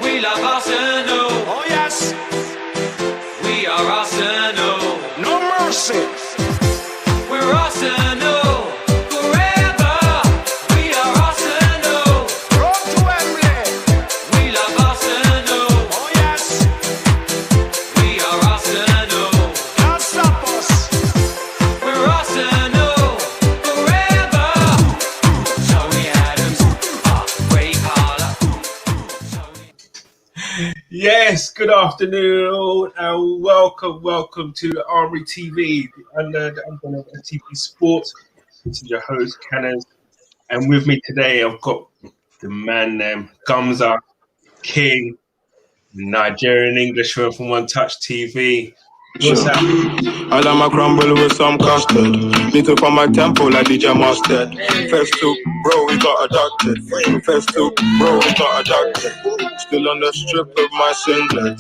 We love Arsenal. Oh yes. We are Arsenal. No mercy. We're Arsenal. Forever. We are Arsenal. Road to Wembley. We love Arsenal. Oh yes. We are Arsenal. Can't stop us. We're Arsenal. Forever. Tony Adams. Ray Parlour. Yes, good afternoon and welcome to Armoury TV under the umbrella of TV Sports. This is your host, Kenneth, and with me today I've got the man named Gumsa, King, Nigerian Englishman from One Touch TV. What's up? I like my crumble with some custard. Me took on my tempo like DJ Mustard. First two, bro, we got adopted. First two, bro, we got adopted. Still on the strip of my singlet.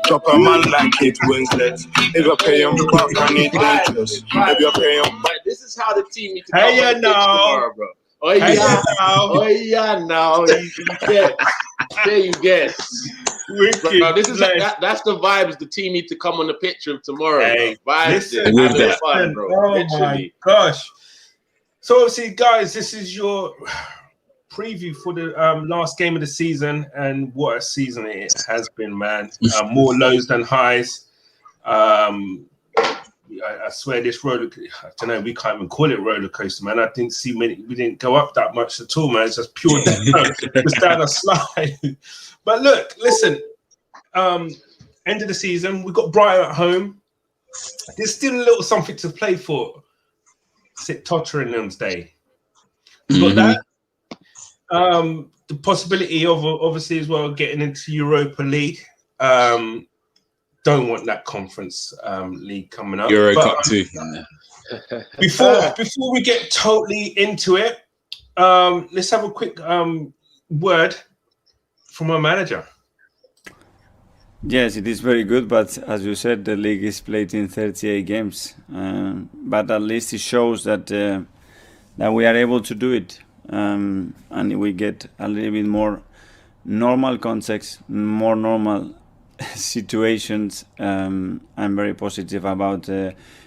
Drop a man like Kate Winslet. If you're paying back, I need interest. If you're paying back. This is how the team needs to Hey, come on you the pitch know. tomorrow, bro. Oh yeah, Hey, you know. oh yeah, now you get, there you get. Wicked. Bro, this is Bless. that's the vibes the team need to come on the pitch with tomorrow. Hey, bro. Vibes, listen, having listen. fun, bro. Oh Literally. my gosh. So obviously, guys, this is your preview for the last game of the season, and what a season it has been, man. More lows than highs. I swear this roller, I don't know, we can't even call it roller coaster, man. I didn't see many, we didn't go up that much at all, man. It's just pure just down a slide. But look, listen, end of the season, we've got Brighton at home. There's still a little something to play for. Sit Tottenham's Day. We've got that. The possibility of obviously as well getting into Europa League. Don't want that conference league coming up. Euro Cup too. Before we get totally into it, let's have a quick word from our manager. Yes, it is very good, but as you said, the league is played in 38 games. But at least it shows that that we are able to do it, and we get a little bit more normal context, more normal situations. I'm very positive about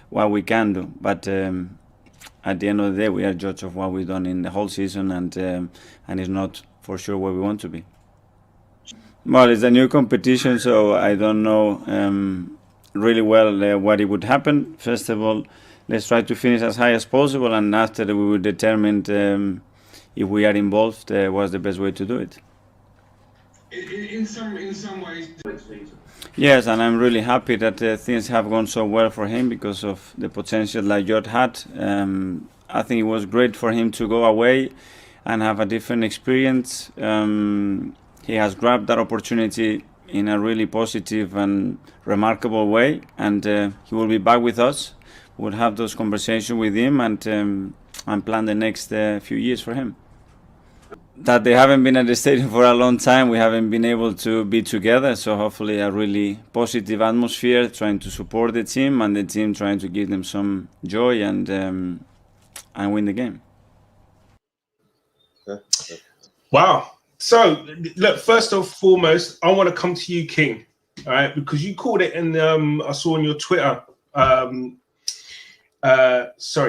what we can do, but at the end of the day, we are judged of what we've done in the whole season, and it's not for sure where we want to be. Well, it's a new competition, so I don't know really well what it would happen. First of all, let's try to finish as high as possible, and after we will determine if we are involved, what's the best way to do it. In some ways. Yes, and I'm really happy that things have gone so well for him because of the potential that Jot had. I think it was great for him to go away and have a different experience. He has grabbed that opportunity in a really positive and remarkable way, and he will be back with us. We'll have those conversations with him and plan the next few years for him. That they haven't been at the stadium for a long time, we haven't been able to be together, so hopefully a really positive atmosphere, trying to support the team and the team trying to give them some joy and win the game. Wow. So look, first and foremost, I want to come to you, King, all right, because you called it, and I saw on your Twitter,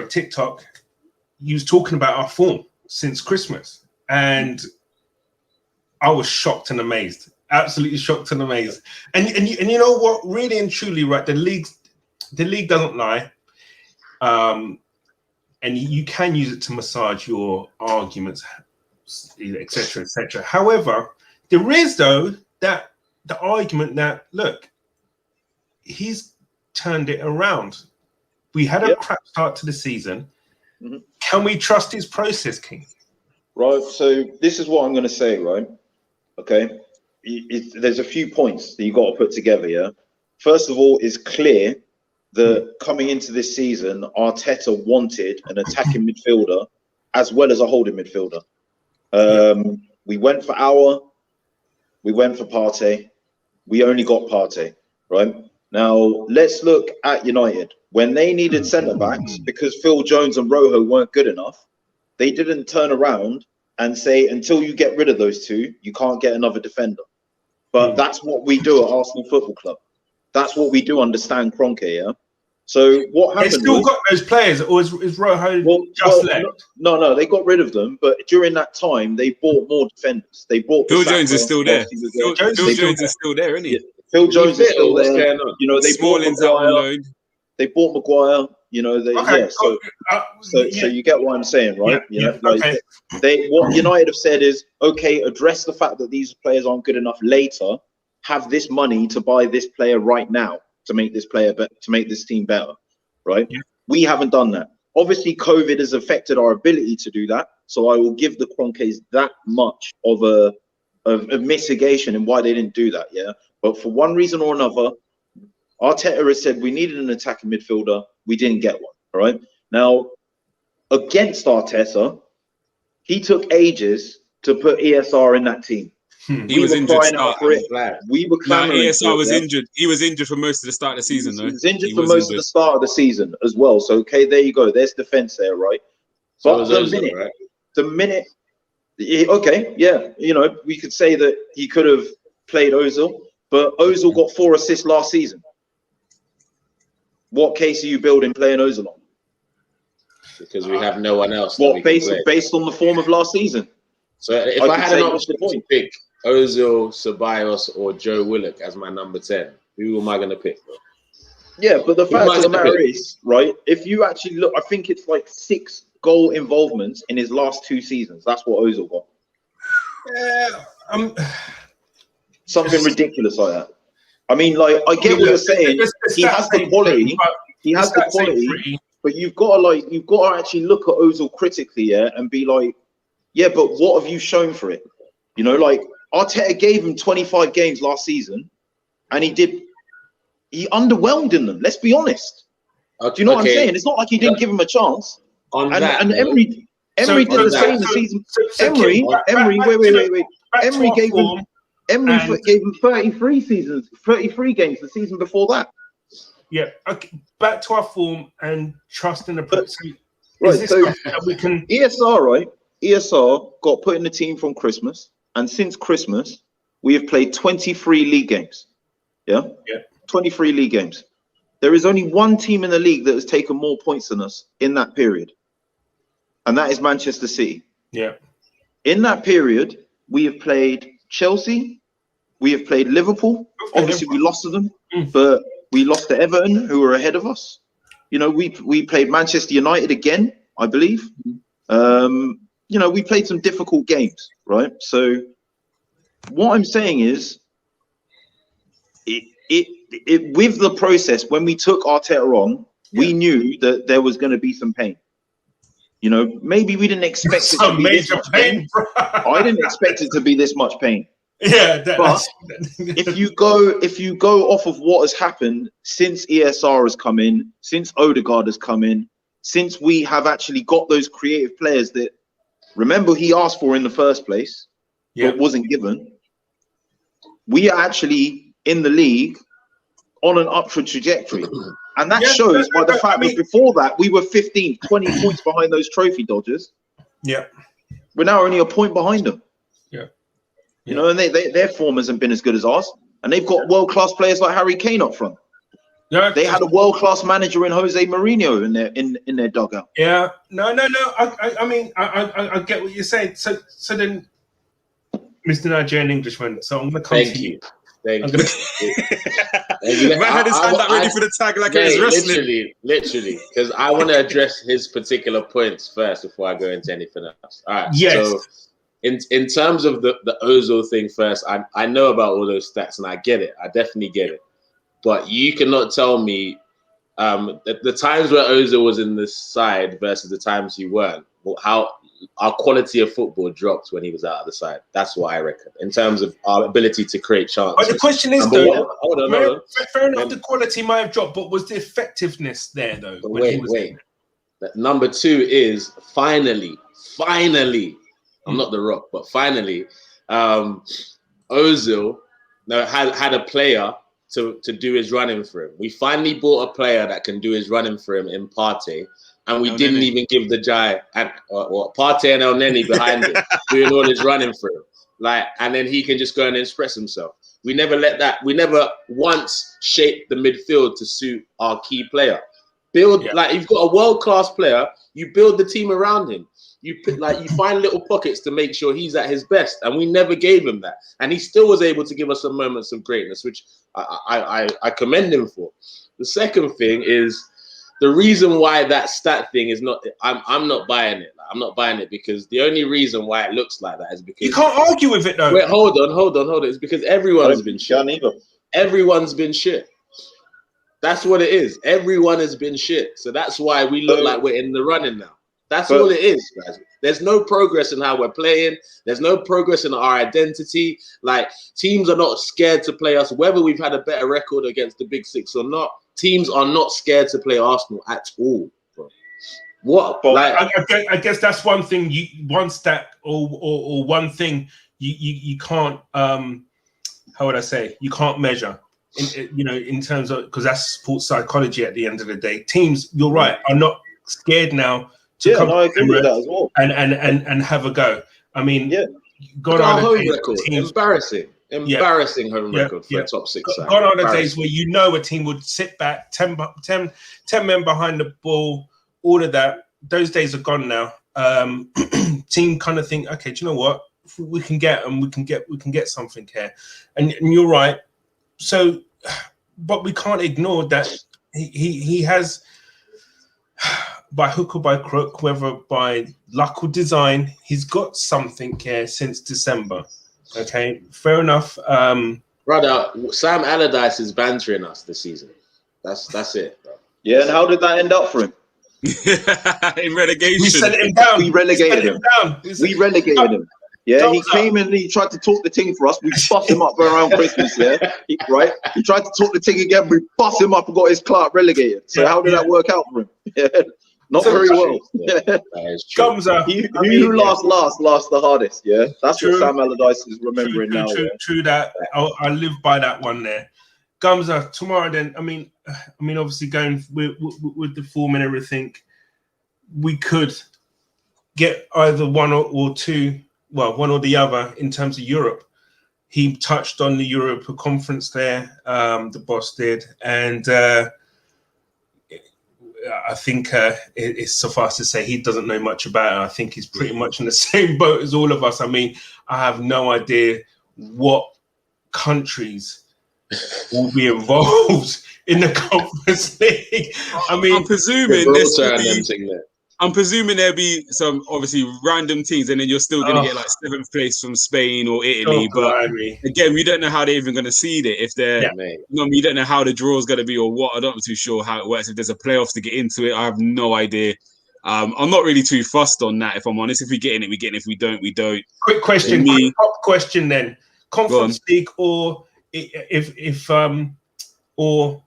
TikTok, you was talking about our form since Christmas. And I was shocked and amazed, absolutely shocked and amazed. And you know what? Really and truly, right? The league doesn't lie, and you can use it to massage your arguments, etc., etc. However, there is though that the argument that look, he's turned it around. We had a crap start to the season. Mm-hmm. Can we trust his process, King? Right, so this is what I'm going to say, right? Okay, there's a few points that you got to put together, yeah? First of all, it's clear that coming into this season, Arteta wanted an attacking midfielder as well as a holding midfielder. We went for Auer, we went for Partey, we only got Partey, right? Now, let's look at United. When they needed centre-backs, because Phil Jones and Rojo weren't good enough, they didn't turn around and say, until you get rid of those two, you can't get another defender. But that's what we do at Arsenal Football Club. That's what we do understand Kroenke, yeah? So what They happened still was, got those players, or is Rojo well, just left? no, they got rid of them. But during that time, they bought more defenders. They bought Phil Bissaka Jones is still there. whilst he was Phil Jones Phil is still Jones is still there, isn't he? Yeah, Phil Jones is fit, still or what's there. going on? You know, they bought Smalling's out on Maguire. loan. They bought Maguire. You know, Okay, so yeah. you get what I'm saying, right? Yeah, You know, like okay. what United have said is, okay, address the fact that these players aren't good enough later. Have this money to buy this player right now to make this player to make this team better, right? Yeah. We haven't done that. Obviously, COVID has affected our ability to do that. So I will give the Kroenkes that much of a mitigation in why they didn't do that. Yeah, but for one reason or another, Arteta has said we needed an attacking midfielder. We didn't get one. All right. Now, against Arteta, he took ages to put ESR in that team. He was injured. crying out for it. We were Nah, clamoring. ESR was for it, injured. He was injured for most of the start of the season, though. He was injured for most of the start of the season as well. So okay, there you go. There's defense there, right? So But was the Ozil, right? minute, okay, yeah, you know, we could say that he could have played Ozil, but Ozil got 4 assists last season. What case are you building playing Ozil on? Because we have no one else. that we What can play. based on the form of last season? So if I I could had say an what's the option to point? pick Ozil, Ceballos, or Joe Willock as my number 10, who am I going to pick? Yeah, but the fact might of the have matter been. is, right, if you actually look, I think it's like 6 goal involvements in his last 2 seasons. That's what Ozil got. Something ridiculous like that. I mean, like, I get what you're saying. He has the quality. He has the quality. But you've got to actually look at Ozil critically, yeah, and be like, yeah, but what have you shown for it? You know, like Arteta gave him 25 games last season, and he underwhelmed in them. Let's be honest. Do you know what I'm saying? It's not like he didn't give him a chance. On And that, Emery did the same the season. Emery, wait. Emery gave him 33 games the season before that. Yeah, okay. Back to our form and trust in the process. Right, so that we can. ESR, right? ESR got put in the team from Christmas, and since Christmas, we have played 23 league games. Yeah? 23 league games. There is only one team in the league that has taken more points than us in that period, and that is Manchester City. Yeah. In that period, we have played Chelsea, we have played Liverpool. Obviously, we lost to them, but we lost to Everton, who were ahead of us. You know, we played Manchester United again, I believe. You know, we played some difficult games, right? So what I'm saying is, it with the process, when we took Arteta on, we knew that there was going to be some pain. You know, maybe we didn't expect it to be this much pain. I didn't expect it to be this much pain. Yeah, but if you go off of what has happened since ESR has come in, since Odegaard has come in, since we have actually got those creative players that, remember, he asked for in the first place, but wasn't given. We are actually in the league on an upward trajectory. And that shows by the fact that before that, we were 15, 20 points behind those trophy dodgers. Yeah. We're now only a point behind them. Yeah. You know, and their form hasn't been as good as ours. And they've got world-class players like Harry Kane up front. Yeah. They had a world-class manager in Jose Mourinho in their dugout. Yeah. No. I mean, I get what you're saying. So then, Mr. Nigerian Englishman, so I'm going to come to you. Thank you. Man had his hand up ready for the tag like it was wrestling. Literally, because I want to address his particular points first before I go into anything else. All right. Yes. So in terms of the Ozil thing first, I know about all those stats and I get it. I definitely get it. But you cannot tell me the times where Ozil was in the side versus the times he weren't, how our quality of football dropped when he was out of the side. That's what I reckon in terms of our ability to create chances. But the question is, Hold though, on. fair enough, the quality might have dropped, but was the effectiveness there, though? Wait. Number 2 is finally, I'm not The Rock, but finally, Ozil had a player to do his running for him. We finally bought a player that can do his running for him in Partey. And we didn't even give the guy Partey and El Neni behind him doing all his running for him. like, and then he can just go and express himself. We never let that. We never once shaped the midfield to suit our key player. Like, you've got a world-class player, you build the team around him. You find little pockets to make sure he's at his best, and we never gave him that. And he still was able to give us some moments of greatness, which I commend him for. The second thing is the reason why that stat thing is not. I'm not buying it. I'm not buying it because the only reason why it looks like that is because you can't argue with it though. Wait, hold on. It's because everyone's been shit. Everyone's been shit. That's what it is. Everyone has been shit. So that's why we look like we're in the running now. That's all it is, guys. There's no progress in how we're playing. There's no progress in our identity. Like, teams are not scared to play us, whether we've had a better record against the Big Six or not. Teams are not scared to play Arsenal at all. Bro. What? Like, I guess that's one thing. One stat or one thing you can't. How would I say? You can't measure. In terms of, because that's sports psychology at the end of the day. Teams, you're right, are not scared now to come I agree with that as well. And have a go. I mean, gone are the days record. Embarrassing home record for a top six side. Gone are the days where a team would sit back, 10 men behind the ball, all of that. Those days are gone now. Team kind of think, okay, do you know what? We can get them. We can get something here. And you're right. So, but we can't ignore that he has, by hook or by crook, whether by luck or design, he's got something here since December. Okay, fair enough. Brother, Sam Allardyce is bantering us this season. That's it, bro. Yeah, and how did that end up for him? In relegation. We sent him down. We relegated him. We relegated him. Yeah, he came in and he tried to talk the thing for us. We bust him up around Christmas, He tried to talk the thing again. We bust him up and got his Clark relegated. So how did that work out for him? Yeah, not very well. Gumsa. Who last the hardest, That's what Sam Allardyce is remembering now. True that. I live by that one there. Gumsa, tomorrow then, I mean, obviously going with the form and everything, we could get either one or two, well, one or the other in terms of Europe. He touched on the Europa Conference there, the boss did, and I think it's suffice to say he doesn't know much about it. I think he's pretty much in the same boat as all of us. I mean, I have no idea what countries will be involved in the Conference League. I mean, I'm presuming there'll be some obviously random teams, and then you're still going to get like 7th place from Spain or Italy. But again, we don't know how they're even going to seed it. If they're, we don't know how the draw is going to be or what. I'm not too sure how it works. If there's a playoffs to get into it, I have no idea. I'm not really too fussed on that, if I'm honest. If we get in it, we get in. If we don't, we don't. Quick question, quick pop question then: Conference League or if or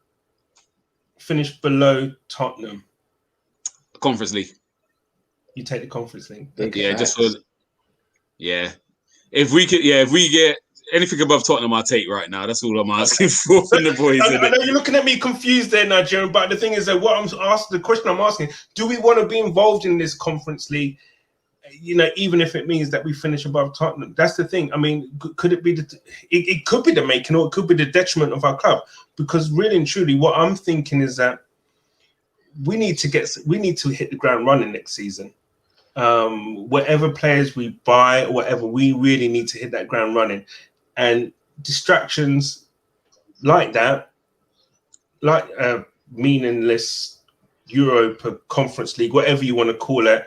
finish below Tottenham? Conference League. You take the Conference League. Yeah, just for if we get anything above Tottenham, I'll take right now. That's all I'm asking for from the boys. I know you're looking at me confused there, Nigerian, but the thing is that the question I'm asking, do we want to be involved in this Conference League? Even if it means that we finish above Tottenham, that's the thing. I mean, could it be it could be the making, or it could be the detriment of our club? Because really and truly, what I'm thinking is that we need to hit the ground running next season. Whatever players we buy, whatever, we really need to hit that ground running. And distractions like that, like meaningless Europa Conference League, whatever you want to call it,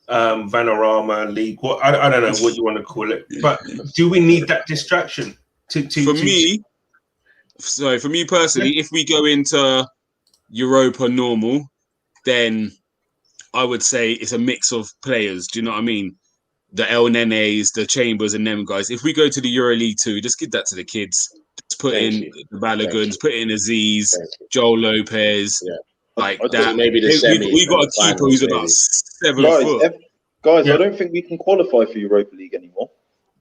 Vanarama League, I don't know what you want to call it, but do we need that distraction? For me personally, if we go into Europa normal, then I would say it's a mix of players. Do you know what I mean? The El Nenes, the Chambers, and them guys. If we go to the Euro League 2, just give that to the kids. Just put in the Balagans, put in Aziz, Joel Lopez, like that. Maybe we got a keeper who's about 7 foot. Guys, I don't think we can qualify for Europa League anymore.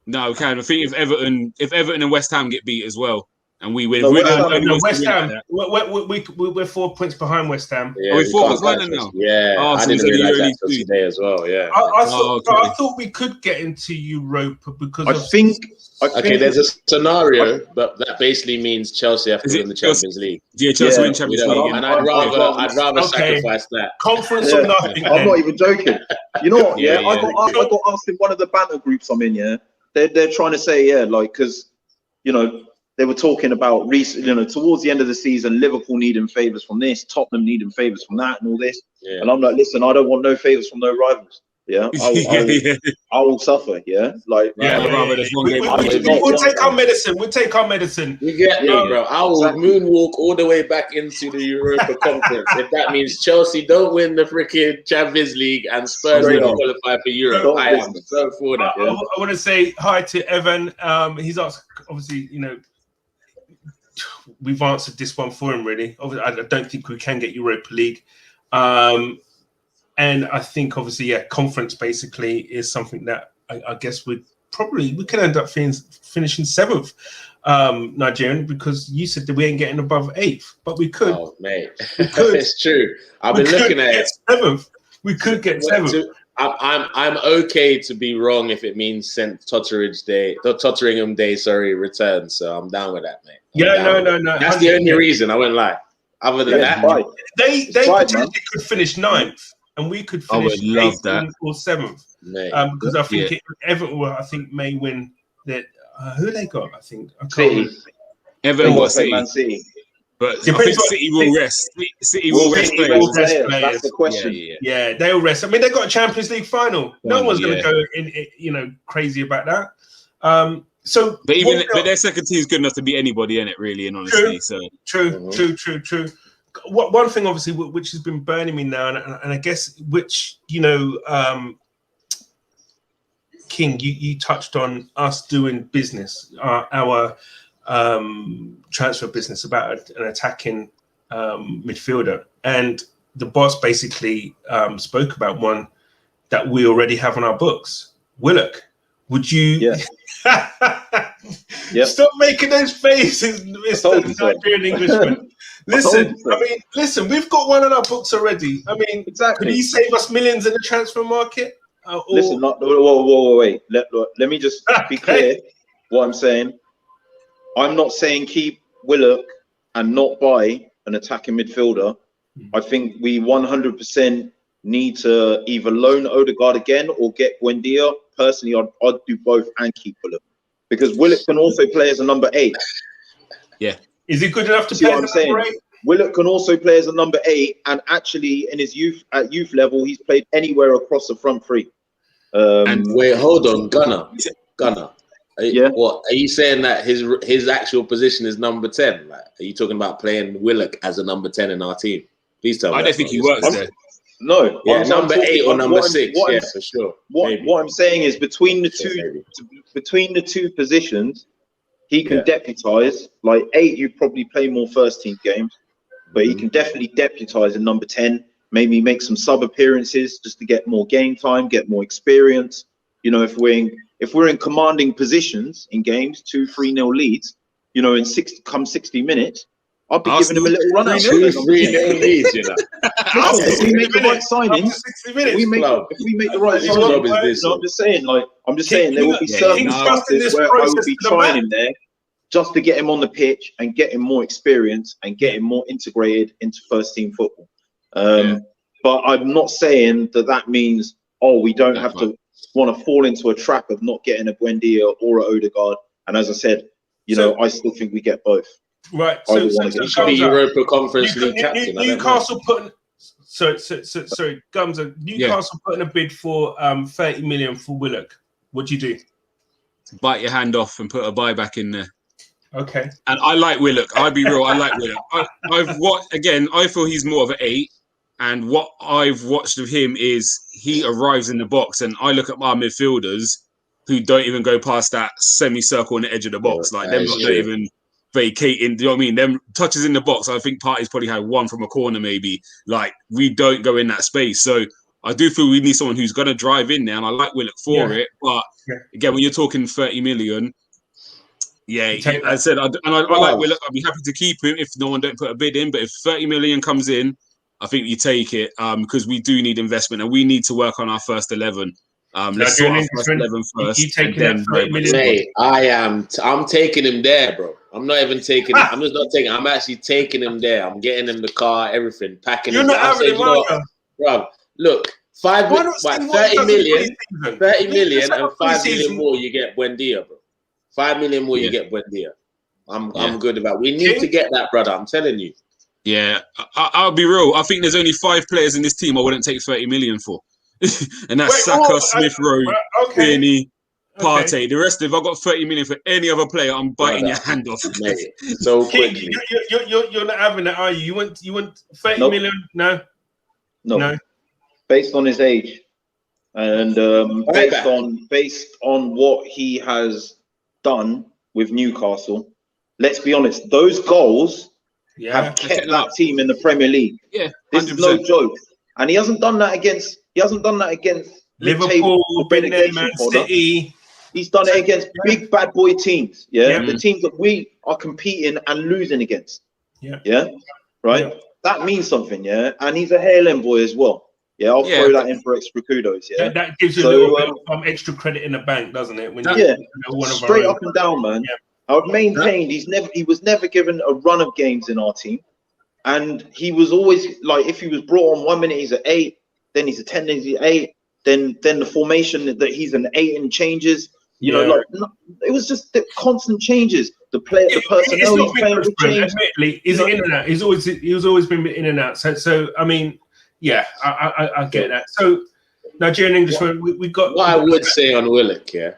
No, we can. I think if Everton and West Ham get beat as well, and we win. No, West Ham. We're 4 points behind West Ham. Yeah, Are we 4 can't points behind catch them us. now? Yeah, Oh, I so didn't it's only realize only that till two. today as well. Yeah. I thought we could get into Europa because I think Okay, there's a scenario, but that basically means Chelsea have to Is win it the Champions League. Yeah, Chelsea win We Champions don't, League. and I'd rather Okay. sacrifice that. conference or nothing. I'm not even joking. You know what? Yeah, Yeah, I got asked in one of the banter groups I'm in. Yeah, they're trying to say because they were talking about recent, towards the end of the season, Liverpool needing favours from this, Tottenham needing favours from that, and all this. Yeah. And I'm like, listen, I don't want no favours from no rivals. Yeah, I will suffer. Yeah, We'll take our medicine. We'll take our medicine. You get me, bro. I will moonwalk all the way back into the Europa Conference if that means Chelsea don't win the freaking Champions League and Spurs don't qualify for Europe. I am so for that. I want to say hi to Evan. He's asked, obviously, we've answered this one for him, really. I don't think we can get Europa League. And I think, obviously, conference basically is something that I guess we could end up finishing 7th, Nigerian, because you said that we ain't getting above 8th, but we could. Oh, mate. It's true. I've been looking at it. 7th. We could get 7th. I'm okay to be wrong if it means St. Tottenham Day, returns. So I'm down with that, mate. No. That's the only reason. I won't lie. Other than that, they potentially could finish 9th. And we could finish 8th or 7th, because I think Everton may win. That who they got? I think Everton got City. Man City. But I think City will rest. City will rest players. That's the question. Yeah, they'll rest. I mean, they got a Champions League final. No one's going to go in, crazy about that. But their second team is good enough to beat anybody in it, really, and honestly. True. One thing, obviously, which has been burning me now, and I guess which King, you touched on us doing business, our transfer business about an attacking midfielder, and the boss basically spoke about one that we already have on our books, Willock. Would you? Yeah. Stop making those faces, Mr. Nigerian Englishman. Listen, we've got one on our books already. I mean, exactly. Could he save us millions in the transfer market? Listen, wait. Let me just be clear what I'm saying. I'm not saying keep Willock and not buy an attacking midfielder. I think we 100% need to either loan Odegaard again or get Buendia. Personally, I'd do both and keep Willock, because Willock can also play as a number 8. Yeah. Is he good enough to play as a number 8? Willock can also play as a number 8, and actually in his youth level, he's played anywhere across the front three. And wait, hold on, Gunner. What are you saying, that his actual position is number 10? Like, are you talking about playing Willock as a number 10 in our team? Please tell me. I don't think he works there. No, number 8 or number 6. Yes, for sure. What I'm saying is between the two positions, he can deputise. Like 8, you probably play more first team games, but he can definitely deputise in number 10. Maybe make some sub appearances just to get more game time, get more experience. If we're in commanding positions in games, 2-3-0 leads, in 60 minutes, I'll be giving him a little run out. 2-3-0 leads, If we make the right signings, if we make the right signings, I'm just saying, there will be certain instances where I will be trying him there just to get him on the pitch and get him more experience and get him more integrated into first team football. But I'm not saying that means, we don't have to want to fall into a trap of not getting a Buendia or a Odegaard. And as I said, I still think we get both. Right. So he should be Europa Conference League captain. Newcastle putting Gumsa. Newcastle putting a bid for 30 million for Willock. What do you do? Bite your hand off and put a buyback in there. Okay. And I like Willock. I'll be real. I like Willock. I feel he's more of an 8. And what I've watched of him is he arrives in the box, and I look at our midfielders who don't even go past that semicircle on the edge of the box. Like them not even vacating. Do you know what I mean? Them touches in the box. I think Partey's probably had one from a corner, maybe. Like we don't go in that space. So I do feel we need someone who's going to drive in there, and I like Willock for it. But again, when you're talking 30 million, Yeah, I said, I like Willock. I'd be happy to keep him if no one don't put a bid in. But if 30 million comes in, I think you take it because we do need investment and we need to work on our first 11. Let's sort our first 11 first. You taking that 30 million? Mate, I'm taking him there, bro. I'm not even taking. I'm just not taking. I'm actually taking him there. I'm getting him the car, everything, packing. You're not having it, bro. Look, 30 million, and 5 million more. You get Buendia, bro. 5 million more, you get Buendia. I'm good about it. We need to get that, brother. I'm telling you. Yeah, I'll be real. I think there's only 5 players in this team I wouldn't take 30 million for. And that's Saka, Smith Rowe, Tierney, Partey. The rest, if I got 30 million for any other player, I'm biting your hand off. Mate, so quickly. You're not having that, are you? You want 30 million? No. Based on his age and based on what he has done with Newcastle, let's be honest, those goals have kept that team in the Premier League. Yeah, 100%. This is no joke. And he hasn't done that against Liverpool, Man City. He's done it against big bad boy teams. The teams that we are competing and losing against. That means something. And he's a Hairland boy as well. I'll throw that in for extra kudos. That gives you a little bit of extra credit in the bank, doesn't it? When straight up and down, man. I've maintained he was never given a run of games in our team, and he was always like, if he was brought on 1 minute he's at 8, then he's a 10, then he's at 8, then the formation that he's an 8 and changes. It was just the constant changes. The personnel he's playing with change. Admittedly, he's in and out. He's always been in and out. So I mean, I get that. So Nigerian Englishman, we got. What I would say on Willock, I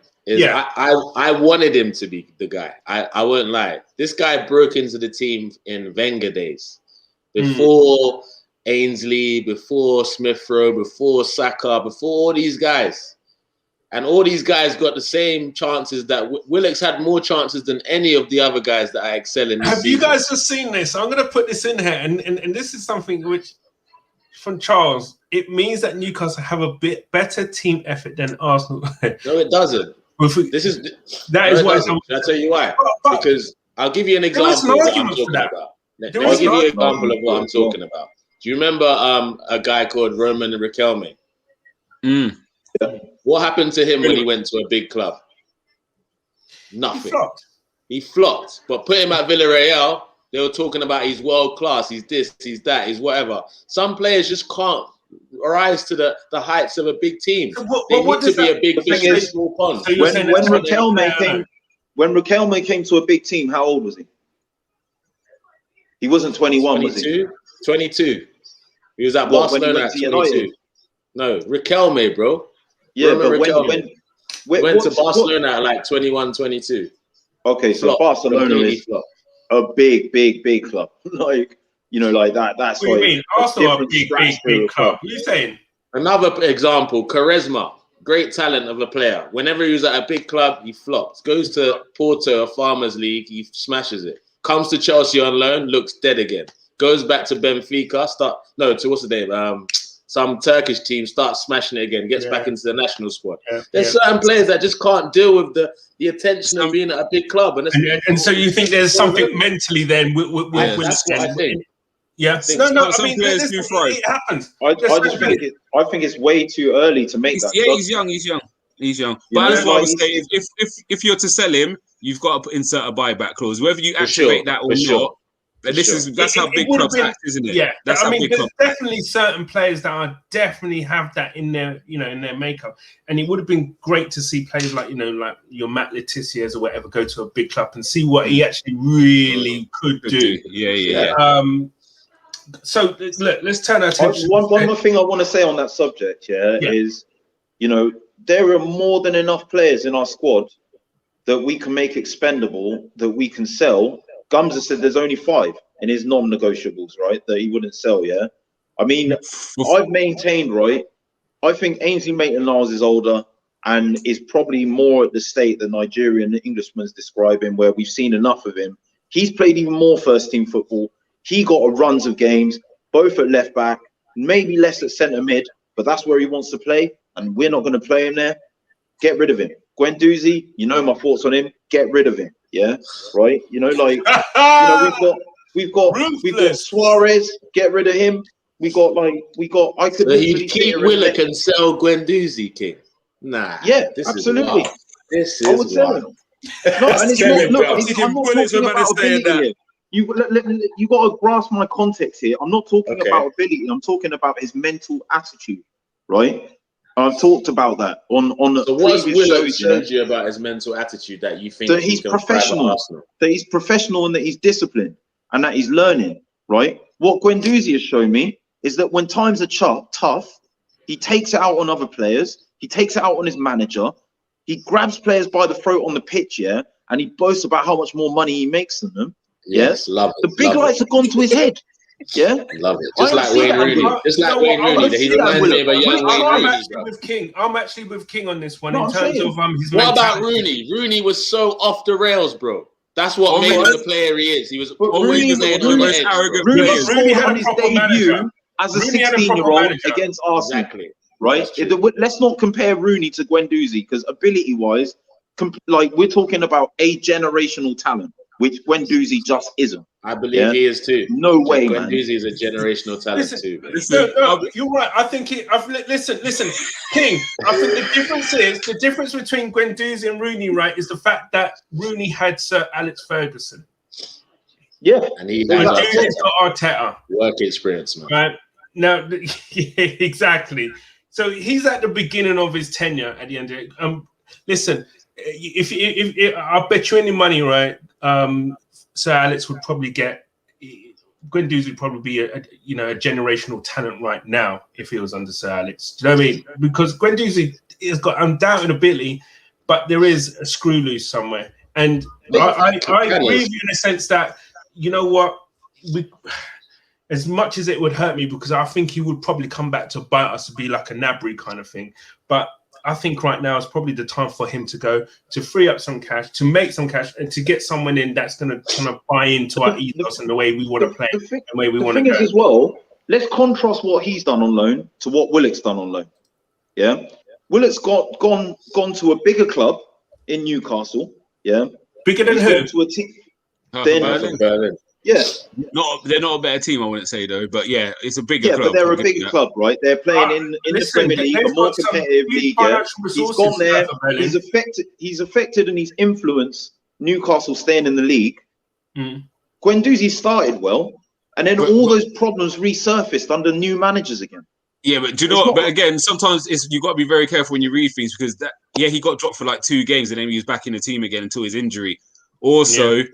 wanted him to be the guy. I won't lie. This guy broke into the team in Wenger days, before Ainsley, before Smith Rowe, before Saka, before all these guys. And all these guys got the same chances that Willock's had more chances than any of the other guys that I excel in. Have you guys just seen this? I'm going to put this in here. And this is something which, from Charles, it means that Newcastle have a bit better team effort than Arsenal. No, it doesn't. Why. I'll tell you why. Because I'll give you an example of what I'm talking about. I'll give you an example of what I'm talking about. Do you remember a guy called Roman Riquelme? What happened to him when he went to a big club? Nothing. He flopped. But put him at Villarreal, they were talking about he's world class, he's this, he's that, he's whatever. Some players just can't rise to the heights of a big team. They need to be a big fish in a small pond. When Riquelme came to a big team, how old was he? He wasn't 21, 22, was he? 22. He was at Barcelona at 22. No, Riquelme, bro. Yeah, Roman but Riquelme went to Barcelona at like 21, 22. Okay, so Barcelona is a big club. Like that. That's what you mean. Arsenal are a big club. What are you saying? Another example, Quaresma, great talent of a player. Whenever he was at a big club, he flops. Goes to Porto, a Farmers League, he smashes it. Comes to Chelsea on loan, looks dead again. Goes back to Benfica, what's the name? Some Turkish team, starts smashing it again, gets back into the national squad. There's certain players that just can't deal with the attention of being at a big club. And so you think there's something mentally then with that's what I think. Yeah. I mean, it happens. I think it's way too early to make that. Yeah, he's young. But that's what I was saying. If you're to sell him, you've got to insert a buyback clause. Whether you activate that or not. But that's how big clubs act, isn't it? Yeah, that's I mean, there's definitely certain players that are definitely have that in their, in their makeup, and it would have been great to see players like, like your Matt Letizier's or whatever go to a big club and see what he actually really could do. Yeah. So look, let's turn our attention. One more thing I want to say on that subject, is, there are more than enough players in our squad that we can make expendable, that we can sell. Gumsa said there's only 5 in his non-negotiables, right, that he wouldn't sell, I mean, I've maintained, right, I think Ainsley Maitland-Niles is older and is probably more at the state that Nigerian Englishman's describing, where we've seen enough of him. He's played even more first-team football. He got a runs of games, both at left-back, maybe less at centre-mid, but that's where he wants to play, and we're not going to play him there. Get rid of him. Guendouzi, my thoughts on him. Get rid of him. Yeah, right. You know, like we've got Suarez. Get rid of him. I could. So he'd keep Willock and sell Guendouzi, King. Nah. Yeah, this absolutely. Is this is I would sell him. No, and it's not. Look, I'm not talking about ability here. You got to grasp my context here. I'm not talking about ability. I'm talking about his mental attitude, right? I've talked about that on So what's Willock shows, showed you about his mental attitude that you think that he's professional, and that he's disciplined, and that he's learning, right? What Guendouzi has shown me is that when times are tough, he takes it out on other players. He takes it out on his manager. He grabs players by the throat on the pitch, yeah, and he boasts about how much more money he makes than them. Yes, love it. The big lights have gone to his head. Yeah, love it. Just like Wayne Rooney. Just like Wayne Rooney. He reminds me of a young Wayne Rooney. I'm actually with King on this one No, in terms of his. What about Rooney? Rooney was so off the rails, bro. That's what made him the player he is. He was always the most arrogant. Rooney had on his debut as a 16-year-old against Arsenal. Exactly. Right. Let's not compare Rooney to Guendouzi, because ability-wise, like we're talking about a generational talent, which Guendouzi just isn't. I believe he is too. No way, man. Guendouzi is a generational talent too. You're right. I think listen, King. I think the difference between Guendouzi and Rooney, right, is the fact that Rooney had Sir Alex Ferguson. Yeah, and he's got Arteta. Work experience, man. Right now, exactly. So he's at the beginning of his tenure. At the end of it, listen, if I'll bet you any money, right? Sir Alex would probably get Guendouzi would probably be a generational talent right now if he was under Sir Alex. Do you know what I mean? Because Guendouzi has got undoubted ability, but there is a screw loose somewhere. And I agree with you in the sense that, you know what, as much as it would hurt me, because I think he would probably come back to bite us to be like a Nabry kind of thing. But I think right now is probably the time for him to go, to free up some cash, to make some cash, and to get someone in that's going to kind of buy into our ethos and the way we want to play, the way we want to go. As well, let's contrast what he's done on loan to what Willock's done on loan. Yeah, Willock's gone to a bigger club in Newcastle. Yeah, bigger than who? To a team. Berlin. Yeah, they're not a better team, I wouldn't say though. But yeah, it's a bigger club. Yeah, but they're a bigger club, right? They're playing in the Premier League, a more competitive league. Yeah. He's gone there. He's affected, and he's influenced Newcastle staying in the league. Guendouzi started well, and then all those problems resurfaced under new managers again. Yeah, but do you know what? But again, sometimes you've got to be very careful when you read things, because he got dropped for like 2 games, and then he was back in the team again until his injury. Also. Yeah.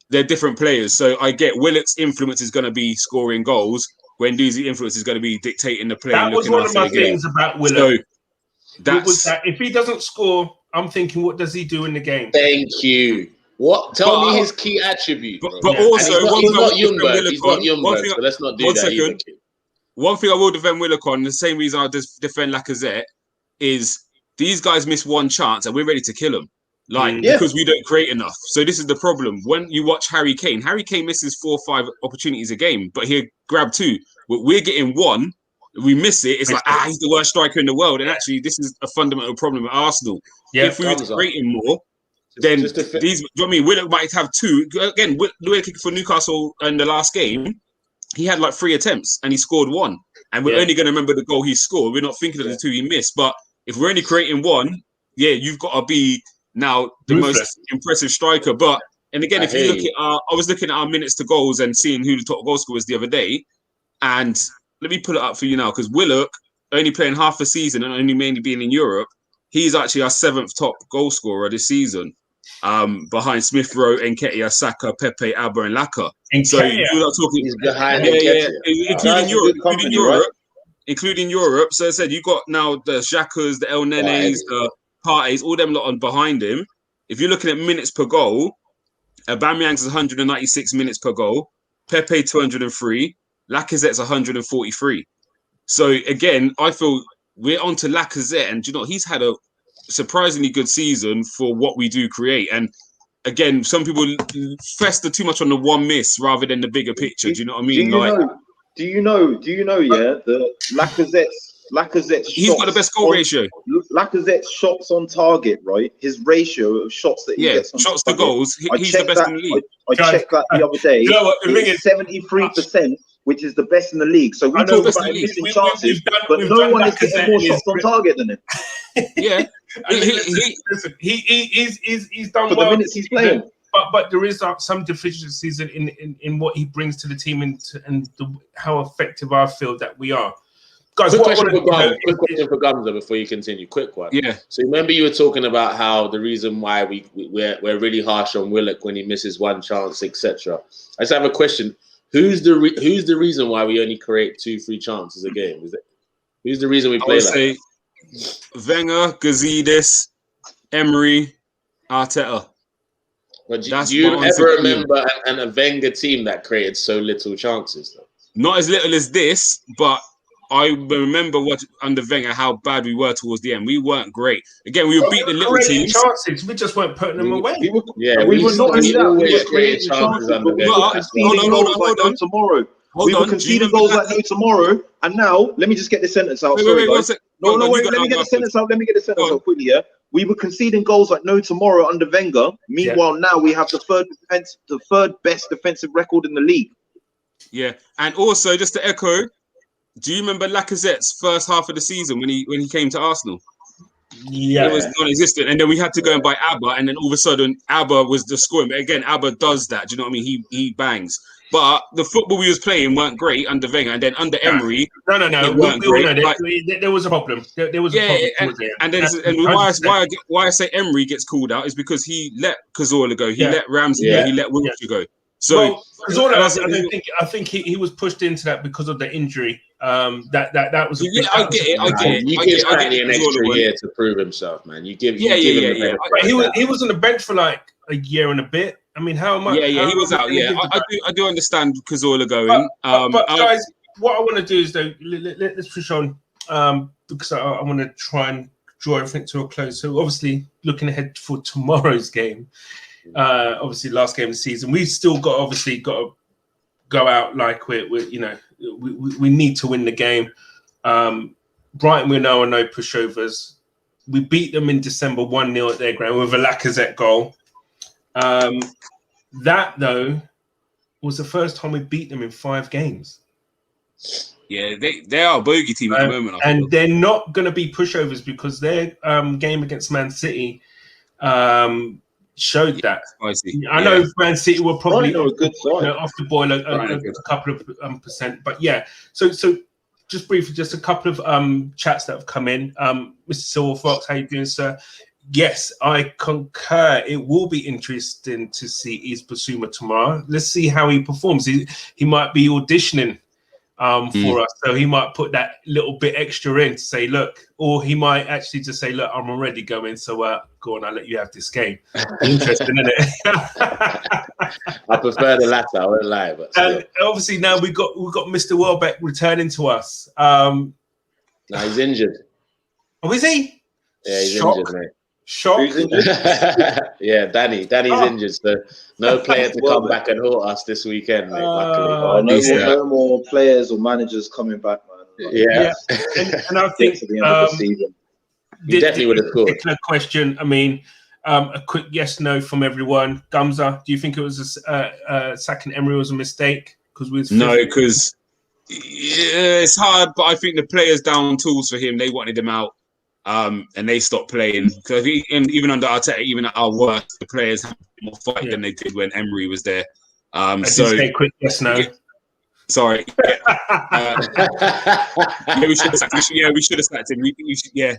They're different players. So I get Willock's influence is going to be scoring goals. Guendouzi's influence is going to be dictating the play. That was one of my things about Willock. So that's that if he doesn't score, I'm thinking, what does he do in the game? Thank you. What? Tell me his key attribute. But also, he's not Ljungberg, so let's not do that either. One thing I will defend Willock on, the same reason I'll defend Lacazette, is these guys miss one chance and we're ready to kill them. Because we don't create enough. So this is the problem. When you watch Harry Kane misses 4 or 5 opportunities a game, but he'll grab 2. We're getting 1, we miss it. It's like, he's the worst striker in the world. And actually, this is a fundamental problem at Arsenal. Yeah, if we were creating more, then these, do you know what I mean? Willock might have 2. Again, Willock for Newcastle in the last game, he had like 3 attempts and he scored 1. And we're only going to remember the goal he scored. We're not thinking of the 2 he missed. But if we're only creating 1, you've got to be now the most impressive striker. But and again, if you look at I was looking at our minutes to goals and seeing who the top goal scorers the other day, and let me pull it up for you now, because Willock only playing half a season and only mainly being in Europe, he's actually our 7th top goal scorer this season, behind Smith Rowe, Nketiah, Saka, Pepe, Abba, and Laka. So you're not talking, including Europe. So I said you got now the Xhakas, the El Nenes, the Partey's, all them lot on behind him. If you're looking at minutes per goal, Aubameyang's 196 minutes per goal, Pepe 203, Lacazette's 143. So again, I feel we're on to Lacazette, and you know he's had a surprisingly good season for what we do create. And again, some people fester too much on the one miss rather than the bigger picture. Do you know what I mean? Do you know? Yeah, the Lacazette's He's got the best goal ratio. Lacazette's shots on target, right? His ratio of shots that he gets on shots target, to goals. He's the best in the league. I checked that the other day. It's 73%, which is the best in the league. So we talk about him missing chances, but no one is getting more shots on target than him. Yeah, he's done for well the minutes he's playing. But there is some deficiencies in what he brings to the team and how effective I feel that we are. Guys, quick question for Gumsa before you continue. Quick one. Yeah. So remember you were talking about how the reason why we're really harsh on Willock when he misses one chance, etc. I just have a question. Who's the reason why we only create 2-3 chances a game? Who's the reason we play like that? Wenger, Gazidis, Emery, Arteta. But do you ever remember a Wenger team that created so little chances though? Not as little as this, but I remember under Wenger how bad we were towards the end. We weren't great. Again, we were beating the little teams. Chances, we just weren't putting them away. We were not only that. We were creating chances under Wenger. Hold on. Tomorrow. We were conceding goals like no tomorrow. And now, let me just get this sentence out. Sorry, guys. No, wait. Let me get the sentence out. Quickly, yeah. We were conceding goals like no tomorrow under Wenger. Meanwhile, now we have the third best defensive record in the league. Yeah, and also just to echo, do you remember Lacazette's first half of the season when he came to Arsenal? Yeah, it was non-existent, and then we had to go and buy Abba, and then all of a sudden Abba was the scoring. But again, Abba does that. Do you know what I mean? He bangs. But the football we was playing weren't great under Wenger, and then under Emery, no, there was a problem. There was a problem. Why I say Emery gets called out is because he let Cazorla go, he let Ramsey go, he let Wilshere go. So Cazorla, I think he was pushed into that because of the injury. That was. I get it. You give Stanley an extra year to prove himself, man. You give him. He was on the bench for like a year and a bit. I mean, how much? Yeah, he was out. Yeah, I do understand Cazorla going. But guys, what I want to do is though, let's push on because I want to try and draw everything to a close. So obviously, looking ahead for tomorrow's game, obviously last game of the season, we've still got to go out like we need to win the game. Brighton, we know are no pushovers. We beat them in December 1-0 at their ground with a Lacazette goal. That though was the first time we beat them in 5 games. Yeah, they are a bogey team at the moment. And they're not going to be pushovers because their game against Man City showed that. I know Man City were probably a good side. Off the boil a couple of percent, but yeah. So just briefly, just a couple of chats that have come in. Mr. Silverfox, how you doing, sir? Yes, I concur. It will be interesting to see East Basuma tomorrow. Let's see how he performs. He might be auditioning for us, so he might put that little bit extra in to say, look, or he might actually just say, look, I'm already going, so go on, I'll let you have this game. Interesting, isn't it? I prefer the latter, I won't lie. But and obviously now we've got Mr. Welbeck returning to us. No, he's injured. Oh, is he? Yeah, he's injured, mate. Shock. Yeah, Danny's injured, so no player to come back and haunt us this weekend, mate. Luckily, no more players or managers coming back, man. Yeah. And I think to the end of the season, he definitely would have scored. Question. I mean, a quick yes, no from everyone. Gumsa, do you think it was sacking Emery was a mistake? Because it's hard, but I think the players down tools for him. They wanted him out. And they stopped playing because even under Arteta, even at our worst, the players had more fight than they did when Emery was there. So quick yes no. Sorry. We should have sacked him. We should have sacked him. Yeah.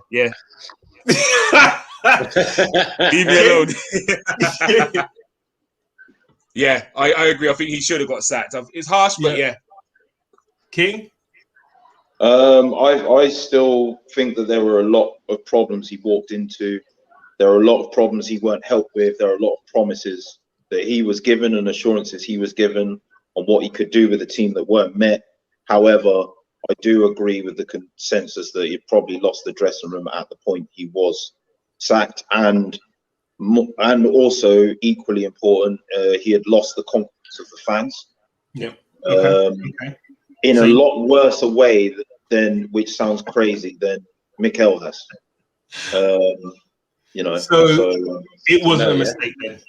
Leave me alone. Yeah, I agree. I think he should have got sacked. It's harsh, but yeah. King. I still think that there were a lot of problems he walked into. There are a lot of problems he weren't helped with. There are a lot of promises that he was given and assurances he was given on what he could do with a team that weren't met. However, I do agree with the consensus that he probably lost the dressing room at the point he was sacked, and also equally important, he had lost the confidence of the fans. Yeah. In a lot worse a way then, which sounds crazy, than Mikel has. You know, so it wasn't a mistake then.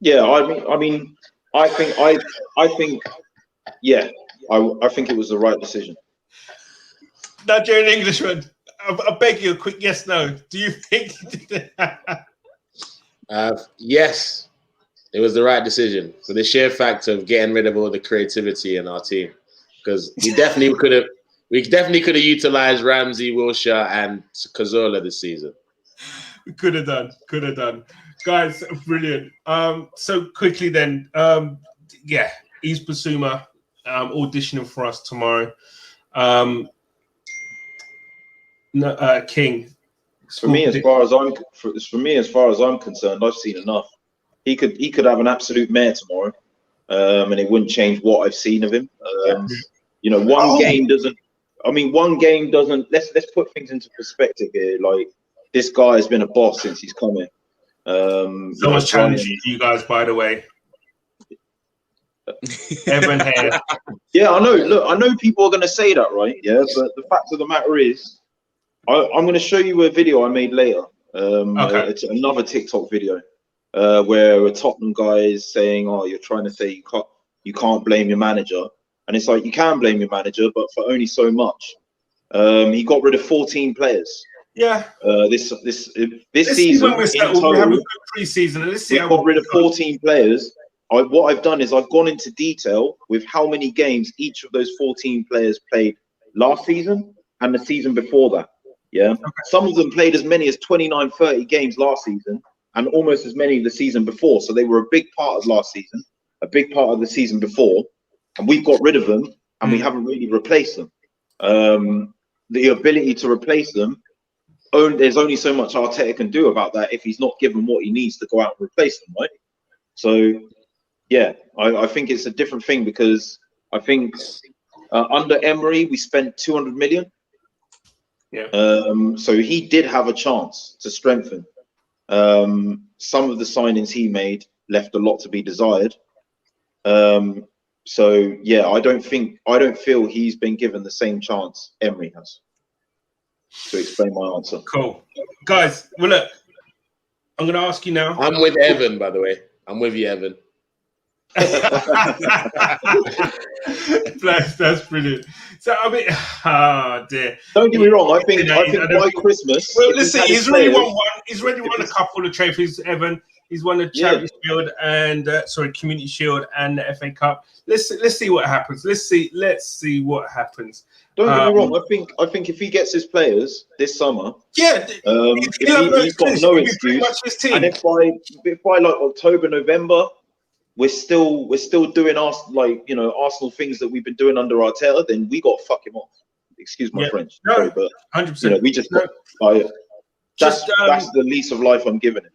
Yeah, I mean, I think it was the right decision. Nigerian Englishman, I beg you a quick yes, no. Do you think he did it? Yes, it was the right decision for the sheer fact of getting rid of all the creativity in our team, because we definitely could have utilized Ramsey, Wilshere, and Cazorla this season. We could have done. Guys, brilliant. So quickly then, East Basuma auditioning for us tomorrow. King. For me, as far as I'm concerned, I've seen enough. He could have an absolute mare tomorrow, and it wouldn't change what I've seen of him. You know, one game doesn't. Let's put things into perspective here. Like, this guy has been a boss since he's come in. Someone's challenging you guys, by the way. Evan here. Yeah, I know. Look, I know people are going to say that, right? Yeah, but the fact of the matter is, I'm going to show you a video I made later. It's another TikTok video where a Tottenham guy is saying, "Oh, you're trying to say you can't blame your manager," and it's like, you can blame your manager, but for only so much. He got rid of 14 players. Yeah. This season, in total, we have a good pre-season. Let's see. We got rid of 14 players. What I've done is I've gone into detail with how many games each of those 14 players played last season and the season before that. Yeah. Okay. Some of them played as many as 29, 30 games last season and almost as many the season before. So they were a big part of last season, a big part of the season before, and we've got rid of them and we haven't really replaced them. The ability to replace them, there's only so much Arteta can do about that if he's not given what he needs to go out and replace them, right? So, yeah, I think it's a different thing, because I think under Emery we spent 200 million. Yeah. So he did have a chance to strengthen. Some of the signings he made left a lot to be desired. So yeah, I don't feel he's been given the same chance Emery has. To explain my answer. Cool, guys. Well, look, I'm going to ask you now. I'm with Evan, by the way. I'm with you, Evan. That's brilliant. So I mean, dear. Don't get me wrong. I think by Christmas. Well, listen, he's already won one. He's already won a couple of trophies, Evan. He's won the Charity Shield and Community Shield and the FA Cup. Let's see what happens. Let's see what happens. Don't get me wrong. I think if he gets his players this summer, he's got no excuse. And if by like October, November, we're still doing Arsenal things that we've been doing under Arteta, then we got to fuck him off. Excuse my French. No, sorry, but 100%. We just that's the lease of life I'm giving him.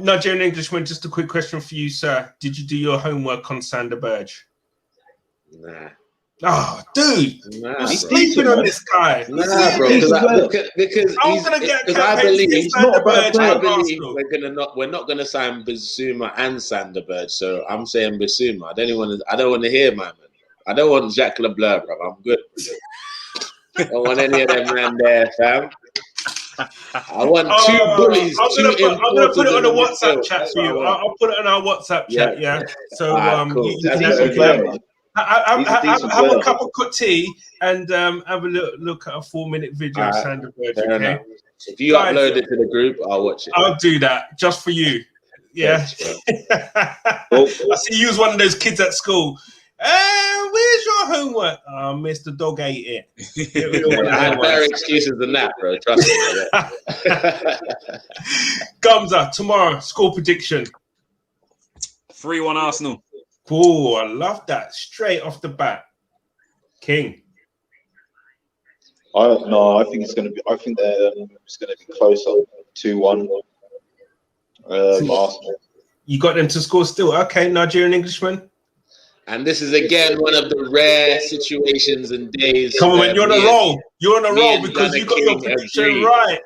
Nigerian Englishman, just a quick question for you, sir. Did you do your homework on Sander Berge? Nah. Oh, dude, nah, he's sleeping on this guy. Nah, bro. Because I believe we're not gonna sign Bissouma and Sander Berge. So I'm saying Bissouma. I don't want to hear my man. I don't want Jacques Leblanc, bro. I'm good. I don't want any of them man there, fam. I want two bullies. I'm gonna put it on a WhatsApp chat for you. I'll put it on our WhatsApp chat. Yeah. So cool. have a cup of tea and have a look at a 4-minute video of Sander Berge. Okay. If you upload it to the group, I'll watch it. I'll do that just for you. Yeah. I see you as one of those kids at school. Where's your homework? Mr. Dog ate it. I had better excuses than that, bro. Trust me. Gumsa, tomorrow, score prediction. 3-1 Arsenal. Oh, I love that. Straight off the bat. King. I think it's going to be. I think it's going to be closer. 2-1. Arsenal. You got them to score still. Okay, Nigerian Englishman. And this is again one of the rare situations and days. Come on, man, you're on a roll. You're on a roll because you got your prediction right.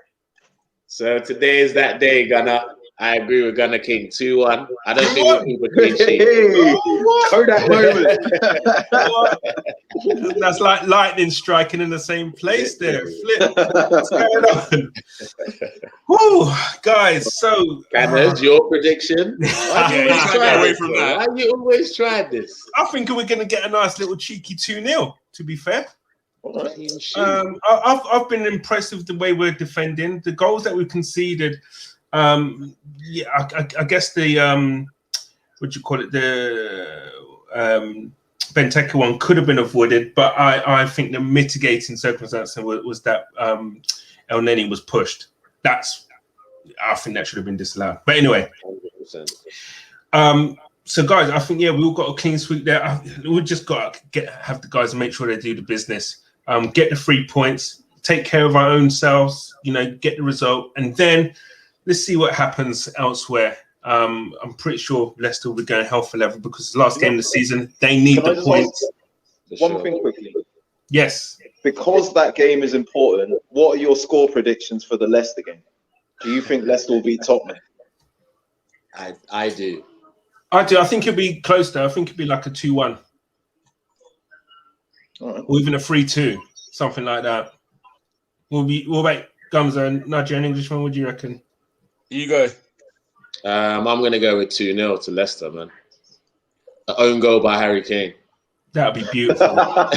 So today is that day, Gunnar. I agree with Gunner King 2-1. I don't think we'll keep a clean sheet. Kodak moment. That's like lightning striking in the same place there. Flip. What's going on? Woo, guys. So, Gunner's your prediction. Why do you always try away this, from bro? that. Why do you always try this? I think we're going to get a nice little cheeky 2-0, to be fair. Clean sheet. I've been impressed with the way we're defending. The goals that we conceded, I guess the what do you call it, the Benteke one could have been avoided, but I think the mitigating circumstance was that El Neni was pushed. I think that should have been disallowed. But anyway, 100%. so guys, I think we all got a clean sweep there. We just got to have the guys make sure they do the business. Get the 3 points, take care of our own selves, get the result, and then let's see what happens elsewhere. I'm pretty sure Leicester will be going hell for leather because the last game of the season, they need the points. One thing quickly. Yes. Because that game is important, what are your score predictions for the Leicester game? Do you think Leicester will beat Tottenham? I do. I do. I think it'll be close though. I think it'll be like a 2-1. All right. Or even a 3-2, something like that. We'll wait. Gumsa, Nigerian Englishman, what do you reckon? You go. I'm going to go with 2-0 to Leicester, man. An own goal by Harry Kane. That would be beautiful. What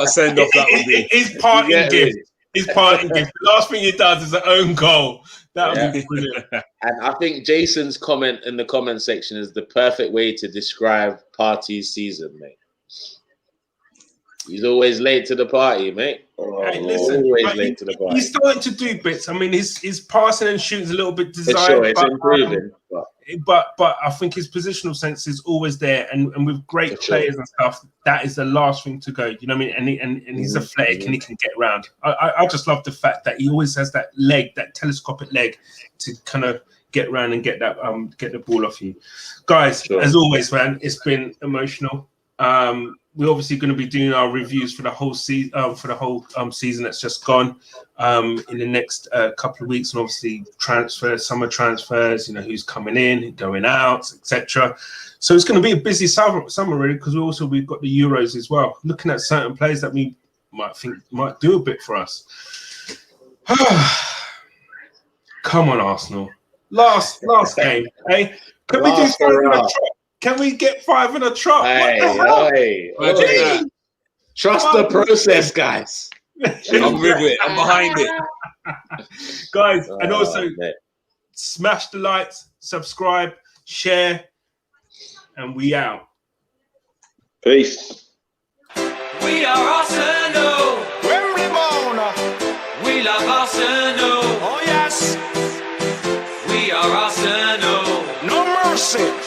a send off that would be. His parting gift. His parting gift. The last thing he does is an own goal. That would be brilliant. And I think Jason's comment in the comment section is the perfect way to describe Partey's season, mate. He's always late to the party, mate. Hey, listen, always late to the party. He's starting to do bits. I mean, his passing and shooting is a little bit desired. For sure, it's improving. But I think his positional sense is always there, and with great players and stuff, that is the last thing to go. You know what I mean? And he's athletic and he can get around. I just love the fact that he always has that leg, that telescopic leg, to kind of get around and get that get the ball off you, guys. Sure. As always, man, it's been emotional. We're obviously going to be doing our reviews for the whole season, season that's just gone in the next couple of weeks, and obviously summer transfers. Who's coming in, going out, etc. So it's going to be a busy summer really, because we've got the Euros as well. Looking at certain players that we might think might do a bit for us. Come on, Arsenal! Last game, hey? Can we do 5 in a trot? Can we get 5 in a trot? Hey. Trust the process, guys. I'm with it. I'm behind it. Guys, and also smash the likes, subscribe, share, and we out. Peace. We are Arsenal. We love Arsenal. Oh yes, We are Arsenal. no mercy.